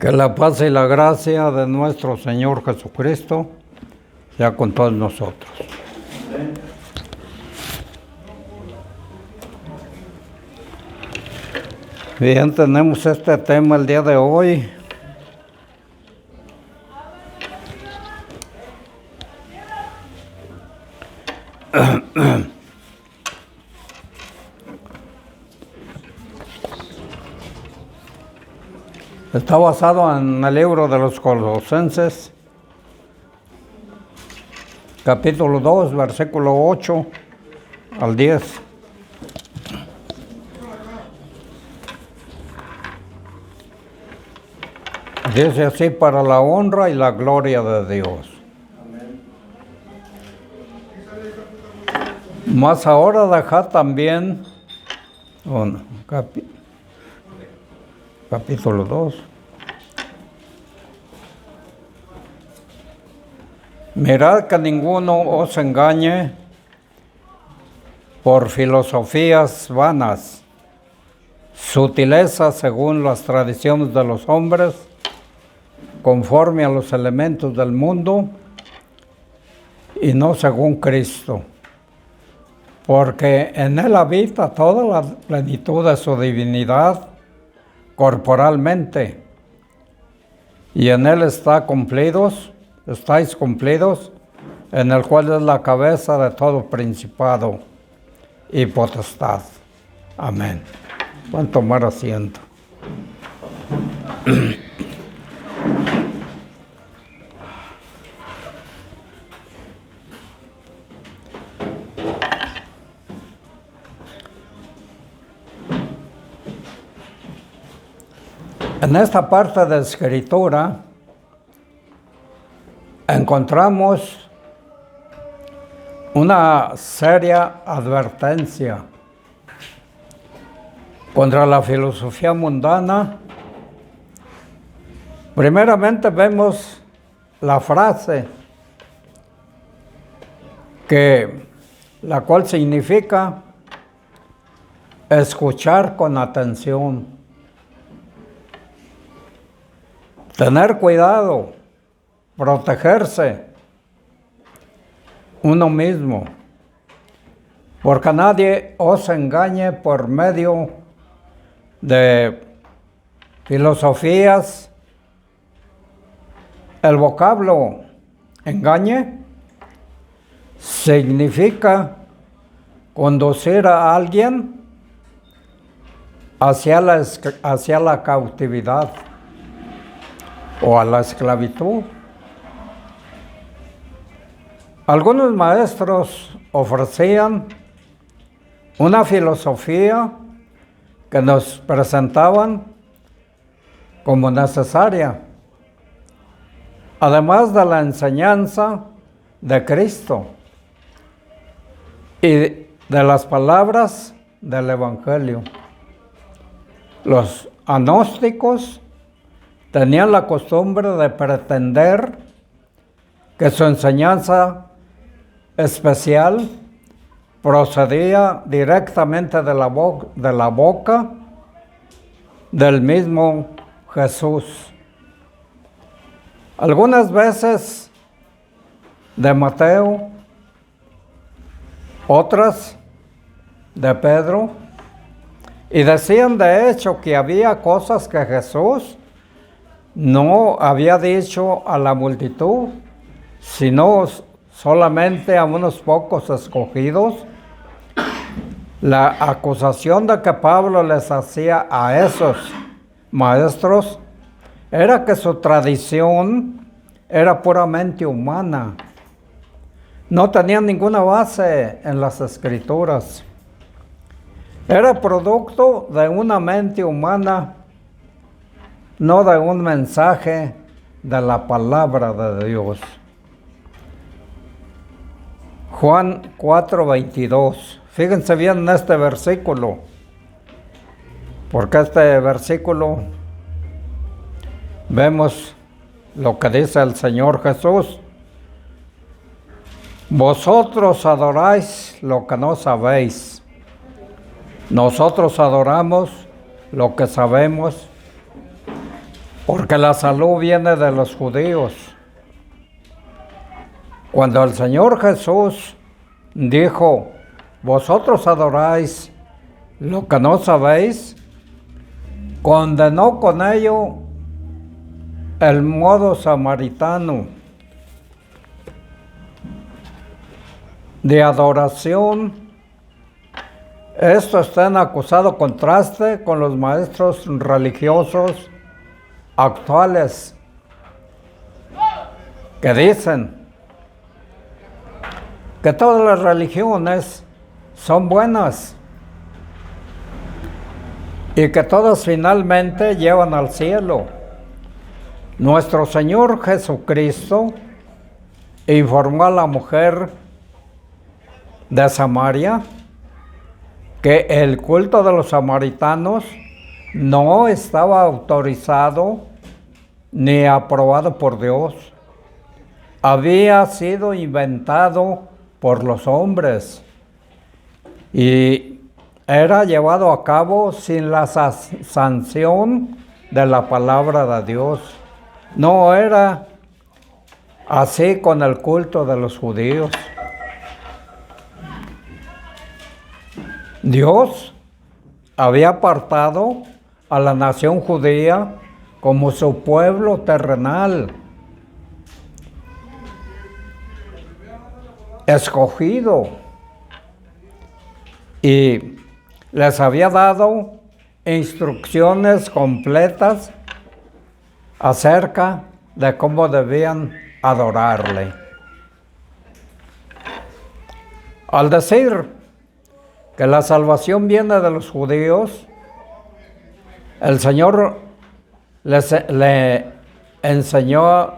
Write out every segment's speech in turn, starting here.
Que la paz y la gracia de nuestro Señor Jesucristo sea con todos nosotros. Bien, tenemos este tema el día de hoy. Está basado en el libro de los Colosenses, capítulo 2, versículo 8 al 10. Dice así: para la honra y la gloria de Dios. Mas ahora dejad también, capítulo 2. Mirad que ninguno os engañe por filosofías vanas, sutilezas según las tradiciones de los hombres, conforme a los elementos del mundo, y no según Cristo. Porque en Él habita toda la plenitud de su divinidad corporalmente, y en Él estáis cumplidos, en el cual es la cabeza de todo principado y potestad. Amén. Pueden tomar asiento. En esta parte de la Escritura encontramos una seria advertencia contra la filosofía mundana. Primeramente vemos la frase la cual significa escuchar con atención, tener cuidado, protegerse uno mismo, porque nadie os engañe por medio de filosofías. El vocablo engañe significa conducir a alguien hacia la cautividad o a la esclavitud. Algunos maestros ofrecían una filosofía que nos presentaban como necesaria, además de la enseñanza de Cristo y de las palabras del Evangelio. Los agnósticos tenían la costumbre de pretender que su enseñanza especial procedía directamente de la boca del mismo Jesús. Algunas veces de Mateo, otras de Pedro, y decían de hecho que había cosas que Jesús no había dicho a la multitud, sino solamente a unos pocos escogidos. La acusación de que Pablo les hacía a esos maestros era que su tradición era puramente humana. No tenían ninguna base en las Escrituras. Era producto de una mente humana, no de un mensaje de la palabra de Dios. Juan 4:22. Fíjense bien en este versículo, porque este versículo vemos lo que dice el Señor Jesús. Vosotros adoráis lo que no sabéis. Nosotros adoramos lo que sabemos, porque la salud viene de los judíos. Cuando el Señor Jesús dijo, vosotros adoráis lo que no sabéis, condenó con ello el modo samaritano de adoración. Esto está en acusado contraste con los maestros religiosos actuales que dicen que todas las religiones son buenas y que todas finalmente llevan al cielo. Nuestro Señor Jesucristo informó a la mujer de Samaria que el culto de los samaritanos no estaba autorizado ni aprobado por Dios. Había sido inventado por los hombres y era llevado a cabo sin la sanción de la palabra de Dios. No era así con el culto de los judíos. Dios había apartado a la nación judía como su pueblo terrenal, escogido, y les había dado instrucciones completas acerca de cómo debían adorarle. Al decir que la salvación viene de los judíos, el Señor le enseñó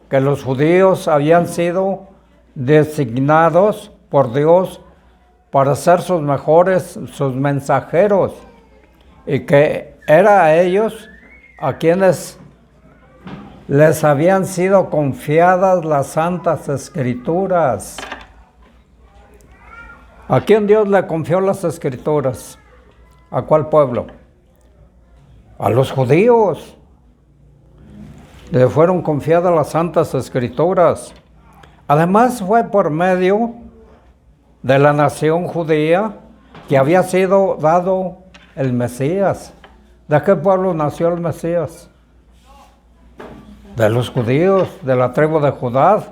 que los judíos habían sido designados por Dios para ser sus mensajeros, y que era a ellos a quienes les habían sido confiadas las santas escrituras. ¿A quién Dios le confió las escrituras? ¿A cuál pueblo? A los judíos. Le fueron confiadas las santas escrituras. Además fue por medio de la nación judía que había sido dado el Mesías. ¿De qué pueblo nació el Mesías? De los judíos, de la tribu de Judá.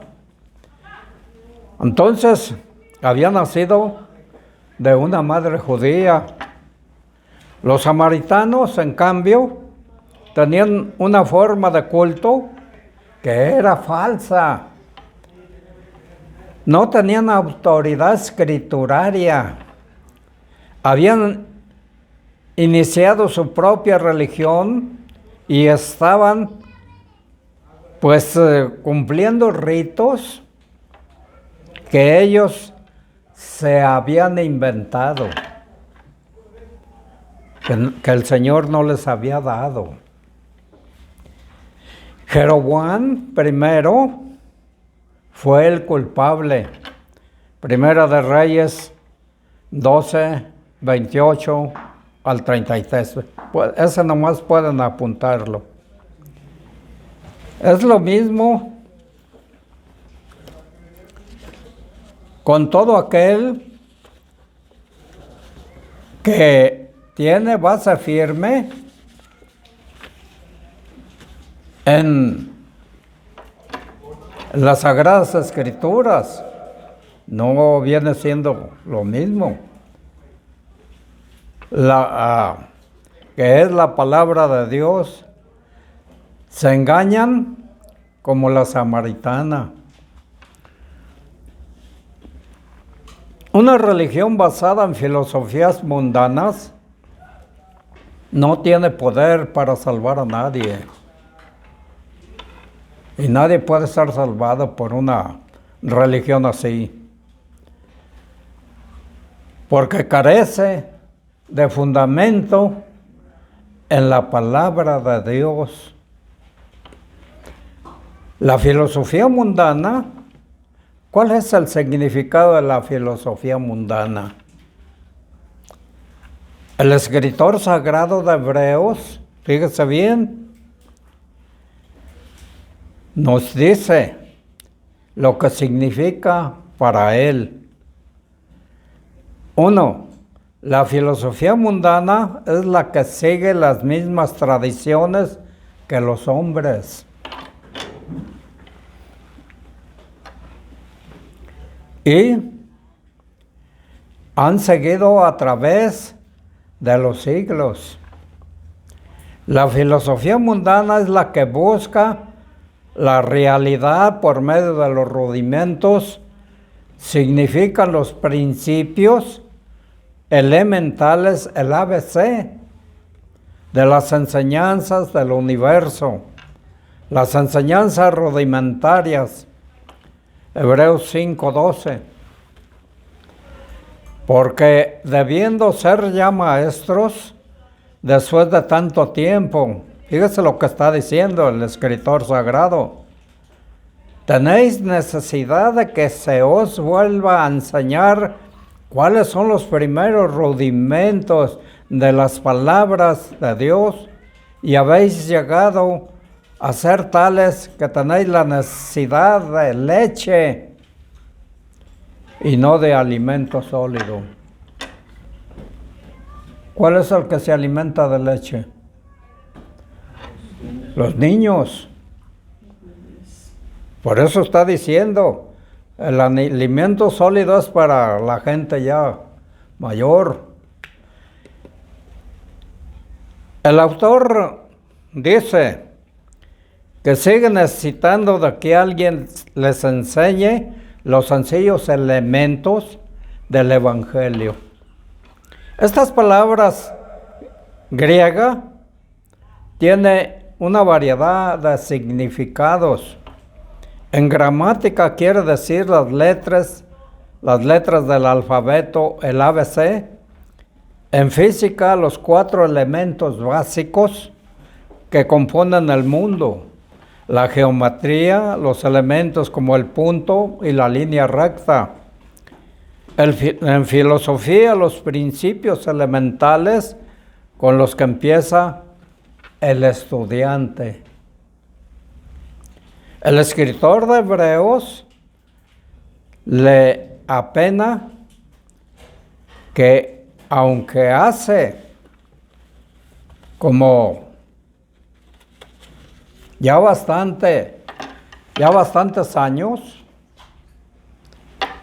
Entonces, había nacido de una madre judía. Los samaritanos, en cambio, tenían una forma de culto que era falsa. No tenían autoridad escrituraria. Habían iniciado su propia religión y estaban cumpliendo ritos que ellos se habían inventado, que el Señor no les había dado. Jeroboam primero fue el culpable. Primera de Reyes 12, 28 al 33. Ese nomás pueden apuntarlo. Es lo mismo con todo aquel que tiene base firme en las Sagradas Escrituras. No viene siendo lo mismo. Que es la palabra de Dios. Se engañan como la samaritana. Una religión basada en filosofías mundanas no tiene poder para salvar a nadie. Y nadie puede ser salvado por una religión así, porque carece de fundamento en la palabra de Dios. La filosofía mundana, ¿cuál es el significado de la filosofía mundana? El escritor sagrado de Hebreos, fíjese bien, nos dice lo que significa para él. 1. La filosofía mundana es la que sigue las mismas tradiciones que los hombres. Y han seguido a través de los siglos. La filosofía mundana es la que busca la realidad por medio de los rudimentos, significan los principios elementales, el ABC de las enseñanzas del universo, las enseñanzas rudimentarias, Hebreos 5:12. Porque debiendo ser ya maestros, después de tanto tiempo, fíjese lo que está diciendo el escritor sagrado, tenéis necesidad de que se os vuelva a enseñar cuáles son los primeros rudimentos de las palabras de Dios, y habéis llegado a ser tales que tenéis la necesidad de leche y no de alimento sólido. ¿Cuál es el que se alimenta de leche? Los niños. Por eso está diciendo, el alimento sólido es para la gente ya mayor. El autor dice que sigue necesitando de que alguien les enseñe los sencillos elementos del Evangelio. Estas palabras griegas tienen una variedad de significados. En gramática quiere decir las letras del alfabeto, el ABC. En física, los 4 elementos básicos que componen el mundo. La geometría, los elementos como el punto y la línea recta. En filosofía, los principios elementales con los que empieza el estudiante. El escritor de Hebreos le apena que aunque hace como ya bastantes años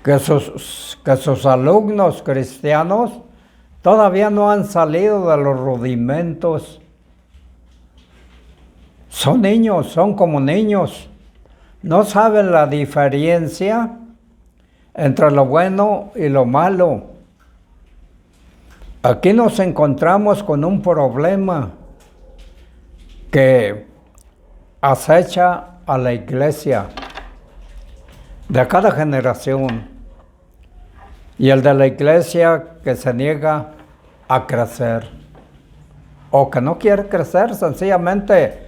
que sus alumnos cristianos todavía no han salido de los rudimentos. Son niños, son como niños. No saben la diferencia entre lo bueno y lo malo. Aquí nos encontramos con un problema que acecha a la iglesia de cada generación, y el de la iglesia que se niega a crecer o que no quiere crecer. Sencillamente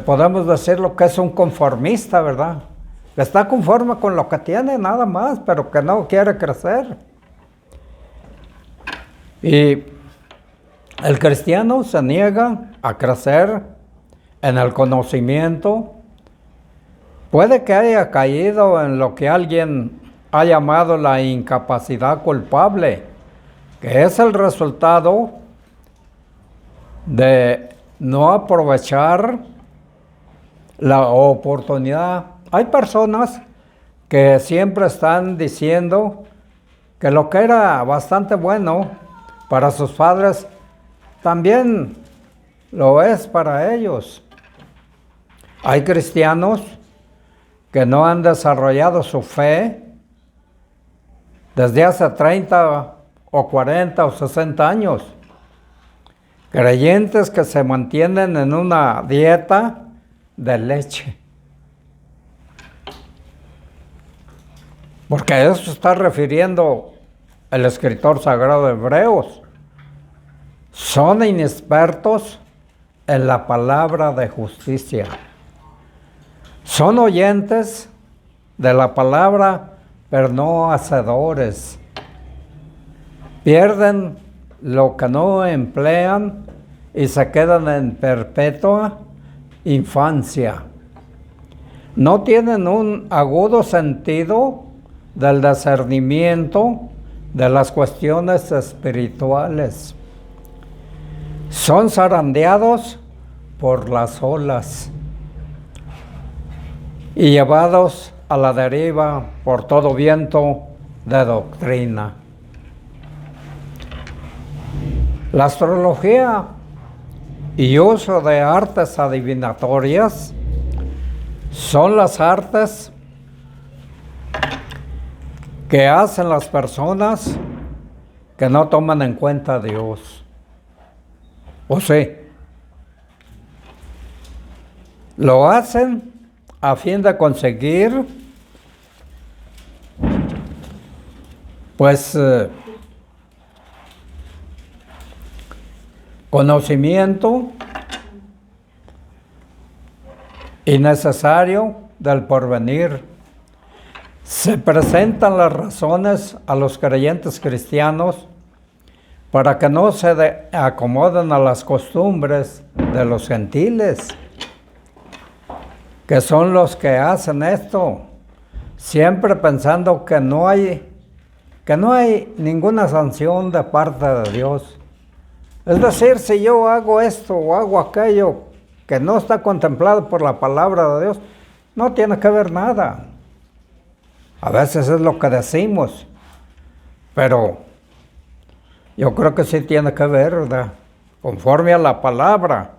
podemos decir lo que es un conformista, ¿verdad? Que está conforme con lo que tiene nada más, pero que no quiere crecer. Y el cristiano se niega a crecer en el conocimiento. Puede que haya caído en lo que alguien ha llamado la incapacidad culpable, que es el resultado de no aprovechar la oportunidad. Hay personas que siempre están diciendo que lo que era bastante bueno para sus padres también lo es para ellos. Hay cristianos que no han desarrollado su fe desde hace 30 o 40 o 60 años. Creyentes que se mantienen en una dieta de leche. Porque a eso se está refiriendo el escritor sagrado de Hebreos. Son inexpertos en la palabra de justicia. Son oyentes de la palabra, pero no hacedores. Pierden lo que no emplean y se quedan en perpetua infancia. no tienen un agudo sentido del discernimiento de las cuestiones espirituales. Son zarandeados por las olas y llevados a la deriva por todo viento de doctrina. La astrología y uso de artes adivinatorias son las artes que hacen las personas que no toman en cuenta a Dios. O sea, lo hacen a fin de conseguir, pues, conocimiento innecesario del porvenir. Se presentan las razones a los creyentes cristianos para que no se acomoden a las costumbres de los gentiles, que son los que hacen esto, siempre pensando que no hay ninguna sanción de parte de Dios. Es decir, si yo hago esto o hago aquello que no está contemplado por la palabra de Dios, no tiene que ver nada. A veces es lo que decimos, pero yo creo que sí tiene que ver, ¿verdad? Conforme a la palabra.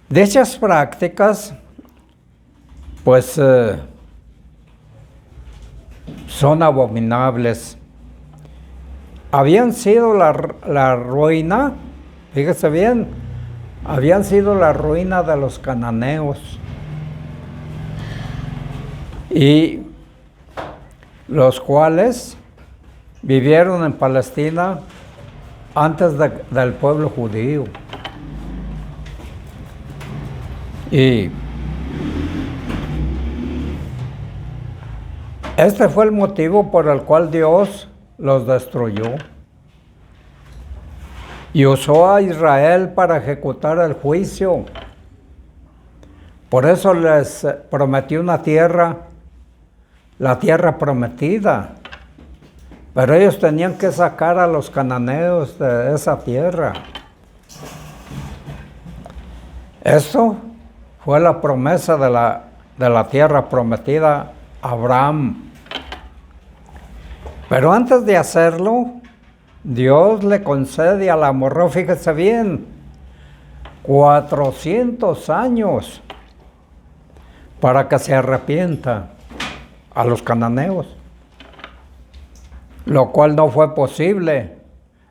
Dichas prácticas, pues, son abominables. Habían sido la ruina, fíjese bien, habían sido la ruina de los cananeos. Y los cuales vivieron en Palestina antes del pueblo judío. Y este fue el motivo por el cual Dios los destruyó y usó a Israel para ejecutar el juicio. Por eso les prometió una tierra, la tierra prometida, pero ellos tenían que sacar a los cananeos de esa tierra. Esto fue la promesa de la tierra prometida a Abraham. Pero antes de hacerlo, Dios le concede al amorreo, fíjese bien, 400 años para que se arrepienta a los cananeos, lo cual no fue posible.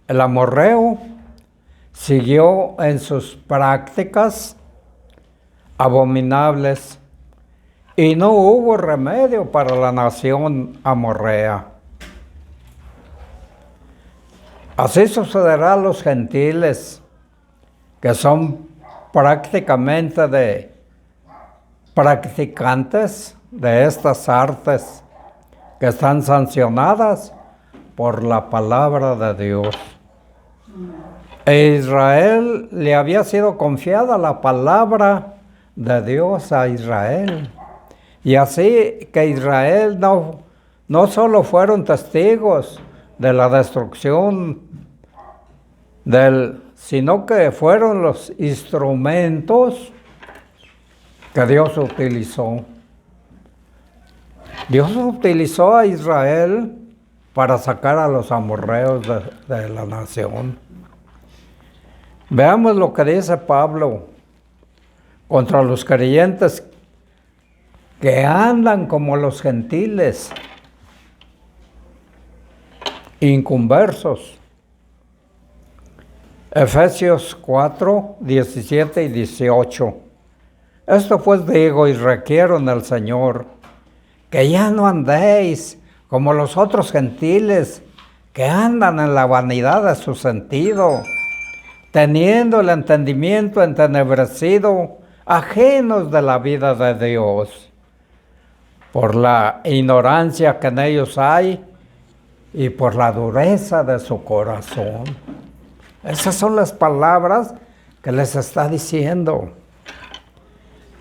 El amorreo siguió en sus prácticas abominables y no hubo remedio para la nación amorrea. Así sucederá a los gentiles, que son prácticamente practicantes de estas artes que están sancionadas por la palabra de Dios. E Israel le había sido confiada la palabra de Dios a Israel. Y así que Israel no solo fueron testigos de la destrucción sino que fueron los instrumentos que Dios utilizó. Dios utilizó a Israel para sacar a los amorreos de la nación. Veamos lo que dice Pablo contra los creyentes que andan como los gentiles, inconversos. Efesios 4, 17 y 18. Esto pues digo y requiero en el Señor, que ya no andéis como los otros gentiles que andan en la vanidad de su sentido, teniendo el entendimiento entenebrecido, ajenos de la vida de Dios, por la ignorancia que en ellos hay y por la dureza de su corazón. Esas son las palabras que les está diciendo.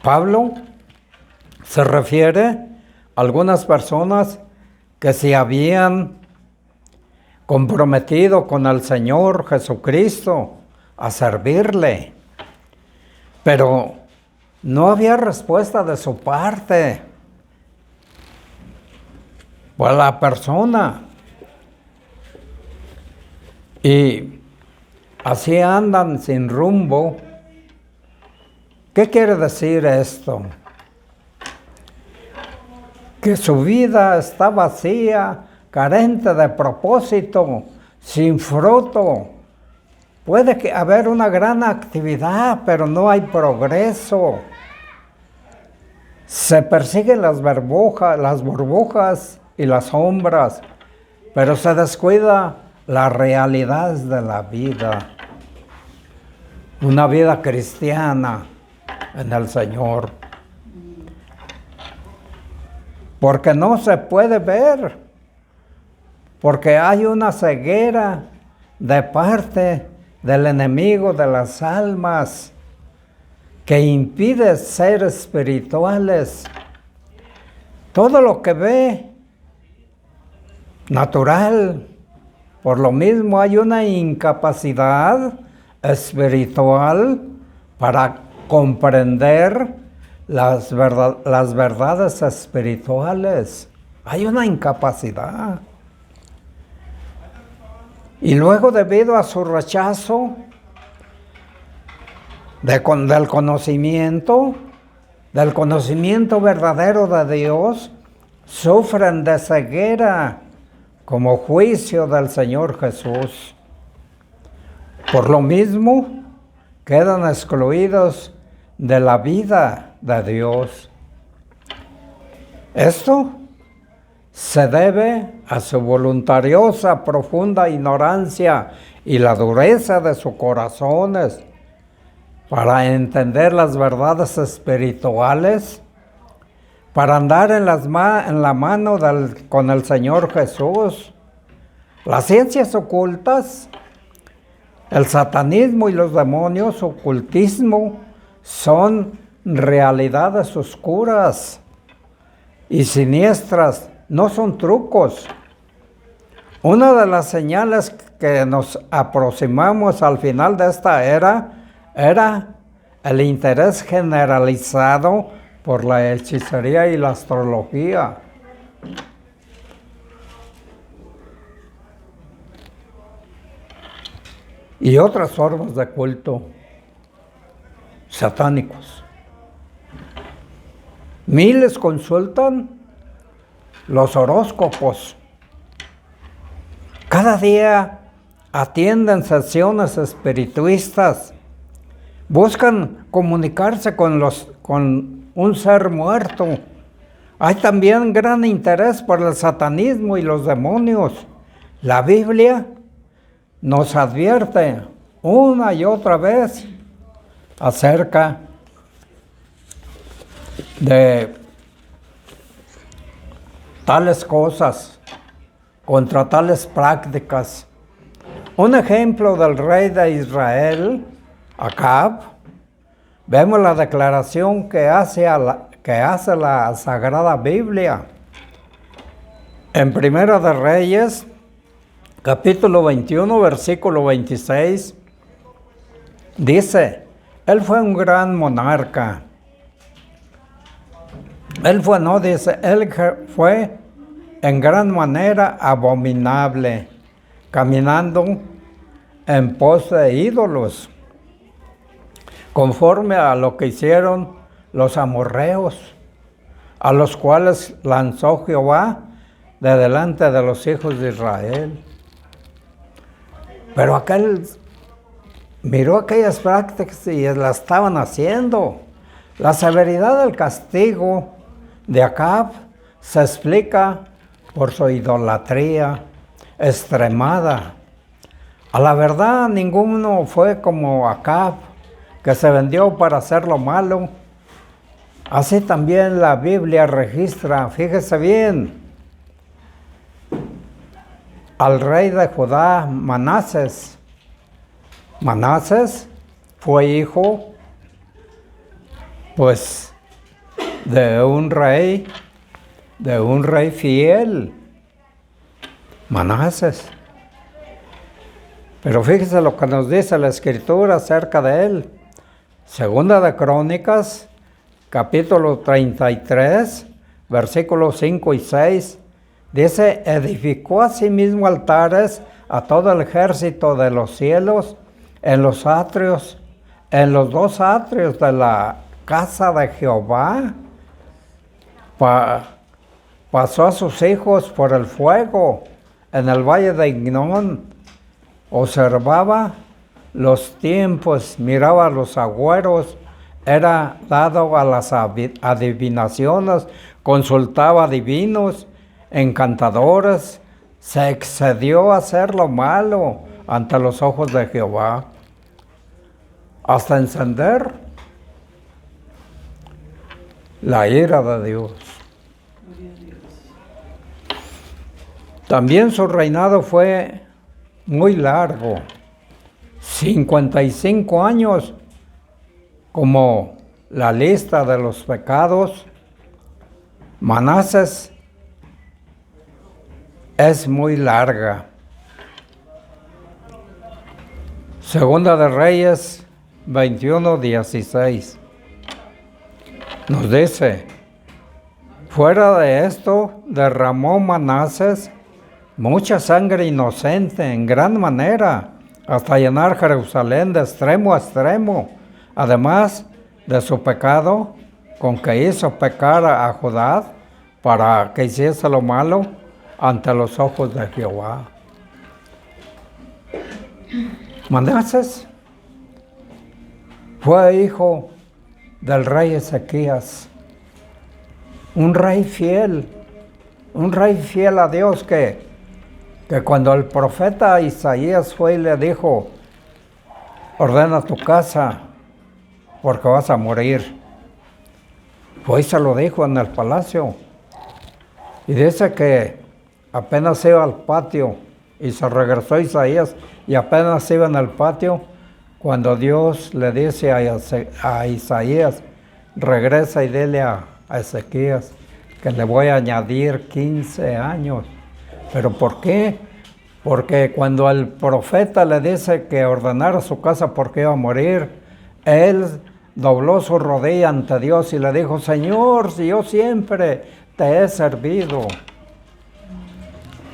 Pablo se refiere a algunas personas que se habían comprometido con el Señor Jesucristo a servirle, pero no había respuesta de su parte por la persona. Y así andan sin rumbo. ¿Qué quiere decir esto? Que su vida está vacía, carente de propósito, sin fruto. Puede haber una gran actividad, pero no hay progreso. Se persiguen las burbujas y las sombras, pero se descuida la realidad de la vida. Una vida cristiana en el Señor. Porque no se puede ver, porque hay una ceguera de parte del enemigo de las almas que impide ser espirituales. Todo lo que ve natural, por lo mismo hay una incapacidad espiritual para comprender las verdades espirituales. Hay una incapacidad. Y luego, debido a su rechazo del conocimiento verdadero de Dios, sufren de ceguera como juicio del Señor Jesús. Por lo mismo, quedan excluidos de la vida de Dios. Esto se debe a su voluntariosa, profunda ignorancia y la dureza de sus corazones para entender las verdades espirituales, para andar en la mano con el Señor Jesús. Las ciencias ocultas, el satanismo y los demonios, ocultismo, son realidades oscuras y siniestras, no son trucos. Una de las señales que nos aproximamos al final de esta era el interés generalizado por la hechicería y la astrología. Y otras formas de culto satánicos. Miles consultan los horóscopos. Cada día atienden sesiones espiritistas. Buscan comunicarse con un ser muerto. Hay también gran interés por el satanismo y los demonios. La Biblia nos advierte una y otra vez acerca de tales cosas, contra tales prácticas. Un ejemplo del rey de Israel, Acab, vemos la declaración que hace la Sagrada Biblia. En Primera de Reyes, capítulo 21, versículo 26, dice: él fue un gran monarca. Él fue en gran manera abominable, caminando en pos de ídolos, conforme a lo que hicieron los amorreos, a los cuales lanzó Jehová de delante de los hijos de Israel. Pero aquel miró aquellas prácticas y las estaban haciendo. La severidad del castigo de Acab se explica por su idolatría extremada. A la verdad, ninguno fue como Acab, que se vendió para hacer lo malo. Así también la Biblia registra, fíjese bien, al rey de Judá, Manasés. Manasés fue hijo, de un rey fiel, Manases. Pero fíjese lo que nos dice la Escritura acerca de él. Segunda de Crónicas, capítulo 33, versículos 5 y 6, dice, edificó a sí mismo altares a todo el ejército de los cielos en los atrios, en los dos atrios de la casa de Jehová. Pasó a sus hijos por el fuego en el valle de Hinnom. Observaba los tiempos, miraba los agüeros, era dado a las adivinaciones, consultaba divinos, encantadores, se excedió a hacer lo malo ante los ojos de Jehová, hasta encender la ira de Dios. También su reinado fue muy largo, 55 años, como la lista de los pecados. Manases es muy larga. Segunda de Reyes 21:16 nos dice, fuera de esto derramó Manases mucha sangre inocente en gran manera, hasta llenar Jerusalén de extremo a extremo, además de su pecado, con que hizo pecar a Judá para que hiciese lo malo ante los ojos de Jehová. Manases fue hijo del rey Ezequías, un rey fiel a Dios que cuando el profeta Isaías fue y le dijo, ordena tu casa porque vas a morir, pues se lo dijo en el palacio. Y dice que apenas iba al patio y se regresó Isaías y apenas iba en el patio cuando Dios le dice a Isaías, regresa y dile a Ezequías que le voy a añadir 15 años. ¿Pero por qué? Porque cuando el profeta le dice que ordenara su casa porque iba a morir, él dobló su rodilla ante Dios y le dijo, Señor, si yo siempre te he servido.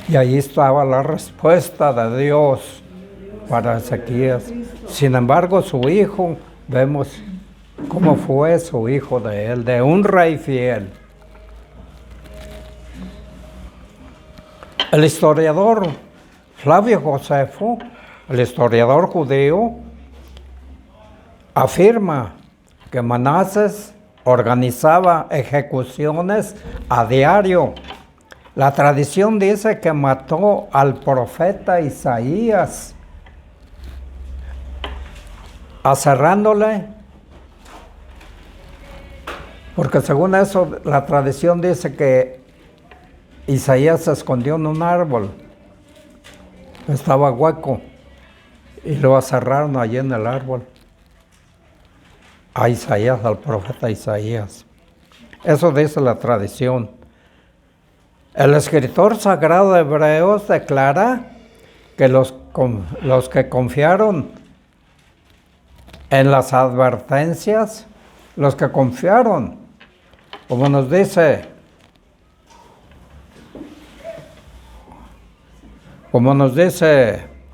Y ahí estaba la respuesta de Dios para Ezequías. Sin embargo, su hijo, vemos cómo fue su hijo de él, de un rey fiel. El historiador Flavio Josefo, el historiador judío, afirma que Manases organizaba ejecuciones a diario. La tradición dice que mató al profeta Isaías, aserrándole, porque según eso la tradición dice que Isaías se escondió en un árbol, estaba hueco, y lo aserraron allí en el árbol. A Isaías, al profeta Isaías. Eso dice la tradición. El escritor sagrado de Hebreos declara que los que confiaron en las advertencias, los que confiaron, como nos dice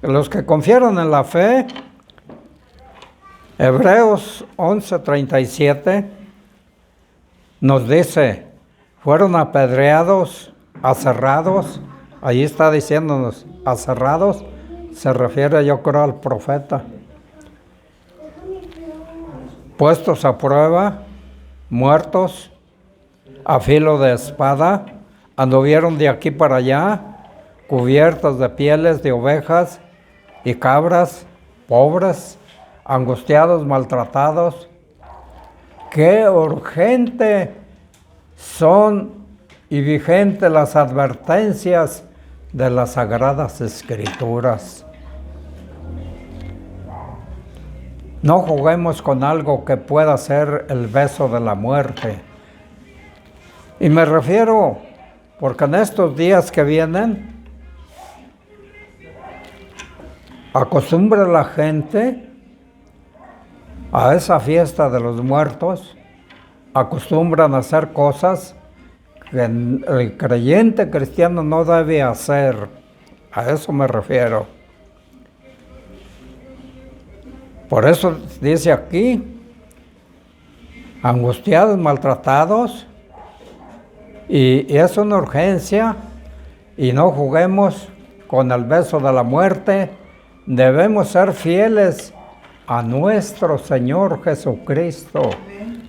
los que confiaron en la fe, Hebreos 11:37 nos dice, fueron apedreados, aserrados, allí está diciéndonos, aserrados, se refiere yo creo al profeta, puestos a prueba, muertos, a filo de espada, anduvieron de aquí para allá, cubiertos de pieles de ovejas y cabras, pobres, angustiados, maltratados. Qué urgente son y vigentes las advertencias de las Sagradas Escrituras. No juguemos con algo que pueda ser el beso de la muerte. Y me refiero, porque en estos días que vienen, acostumbra la gente a esa fiesta de los muertos, acostumbran a hacer cosas que el creyente cristiano no debe hacer. A eso me refiero. Por eso dice aquí, angustiados, maltratados, y es una urgencia, y no juguemos con el beso de la muerte. Debemos ser fieles a nuestro Señor Jesucristo,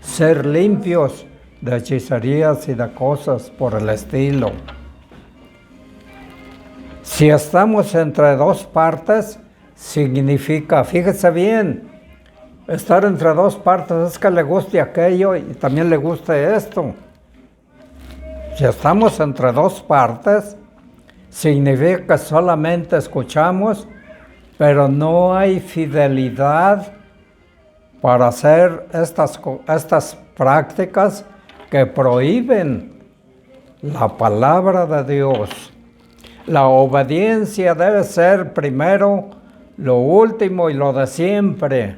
ser limpios de hechicerías y de cosas por el estilo. Si estamos entre dos partes, significa, fíjese bien, estar entre dos partes es que le guste aquello y también le guste esto. Si estamos entre dos partes, significa que solamente escuchamos, pero no hay fidelidad para hacer estas prácticas que prohíben la palabra de Dios. La obediencia debe ser primero, lo último y lo de siempre.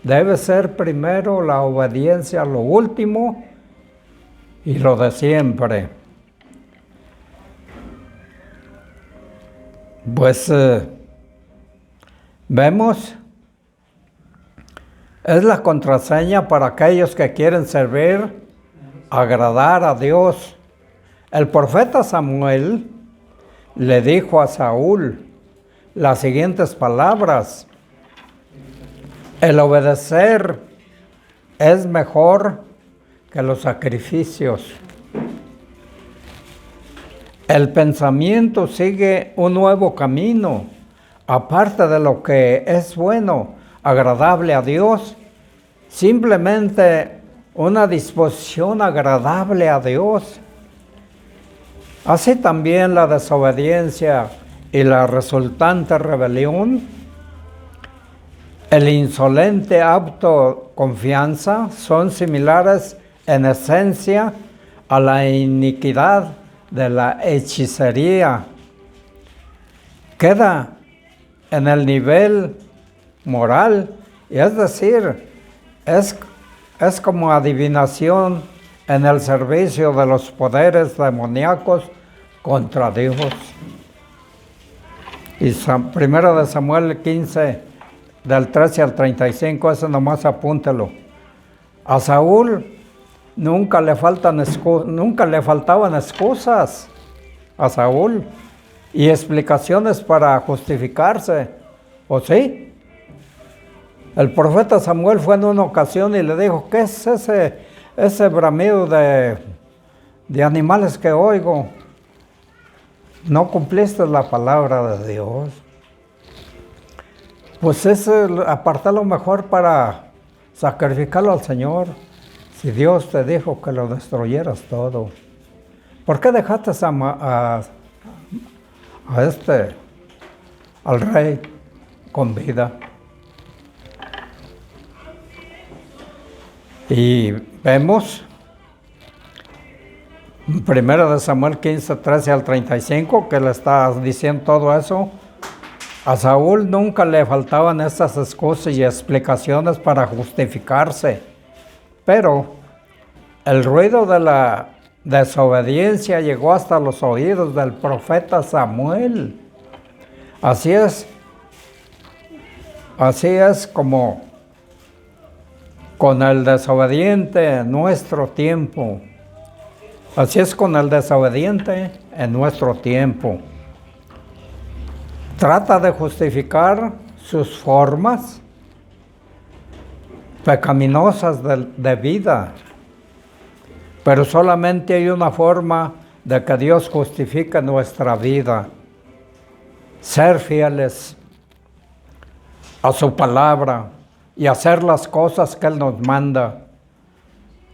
Debe ser primero la obediencia, lo último y lo de siempre. Pues vemos, es la contraseña para aquellos que quieren servir, agradar a Dios. El profeta Samuel le dijo a Saúl las siguientes palabras: el obedecer es mejor que los sacrificios. El pensamiento sigue un nuevo camino, aparte de lo que es bueno, agradable a Dios, simplemente una disposición agradable a Dios. Así también la desobediencia y la resultante rebelión, el insolente autoconfianza son similares en esencia a la iniquidad de la hechicería. Queda en el nivel moral, y es decir, es como adivinación en el servicio de los poderes demoníacos contra Dios. Y primero de Samuel 15, del 13 al 35, eso nomás apúntelo. A Saúl nunca le faltaban excusas a Saúl y explicaciones para justificarse. ¿O sí? El profeta Samuel fue en una ocasión y le dijo: ¿qué es ese bramido de animales que oigo? ¿No cumpliste la palabra de Dios? Pues aparta lo mejor para sacrificarlo al Señor. Si Dios te dijo que lo destruyeras todo, ¿por qué dejaste al rey con vida? Y vemos, primero de Samuel 15, 13 al 35, que le está diciendo todo eso. A Saúl nunca le faltaban estas excusas y explicaciones para justificarse. Pero el ruido de la desobediencia llegó hasta los oídos del profeta Samuel. Así es como con el desobediente en nuestro tiempo. Así es con el desobediente en nuestro tiempo. Trata de justificar sus formas pecaminosas de vida, pero solamente hay una forma de que Dios justifique nuestra vida: ser fieles a su palabra y hacer las cosas que Él nos manda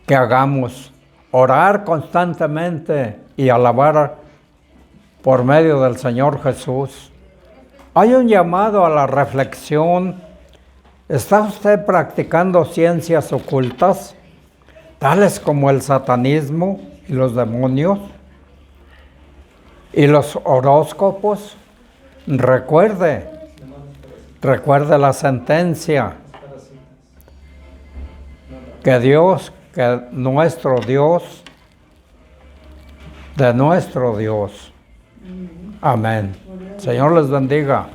que hagamos, orar constantemente y alabar por medio del Señor Jesús. Hay un llamado a la reflexión. ¿Está usted practicando ciencias ocultas? tales como el satanismo y los demonios y los horóscopos, recuerde la sentencia que Dios, que nuestro Dios, de nuestro Dios. Amén. Señor les bendiga.